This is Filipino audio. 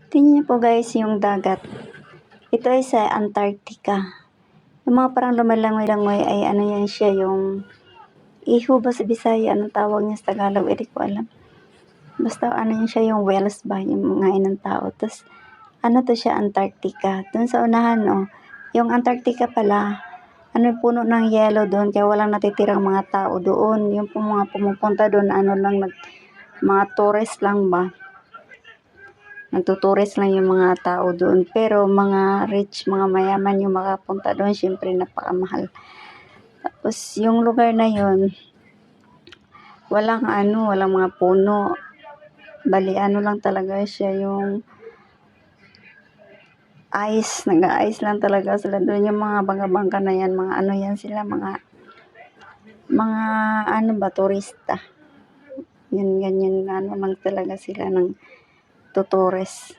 Tingnan niyo po guys yung dagat. Ito ay sa Antarctica. Yung mga parang lumalangoy-langoy ay ano yan siya, yung iho ba sa Bisaya, anong tawag niya sa Tagalog, hindi ko alam. Basta ano yun siya, yung whales ba, yung mga ng tao. Tapos ano to siya, Antarctica. Doon sa unahan, yung Antarctica pala, ano yung puno ng yelo doon, kaya walang natitirang mga tao doon. Yung mga pumupunta doon, ano lang, mga tourist lang ba. Nagtutourist lang yung mga tao doon. Pero mga rich, mga mayaman yung makapunta doon, syempre napakamahal. Tapos yung lugar na yun, walang mga puno. Bali ano lang talaga siya, yung ice, nag-ice lang talaga sila doon. Yung mga bangka-bangka na yan, mga ano yan sila, mga ano ba, turista. Yun, ganyan, ano lang talaga sila ng tutures.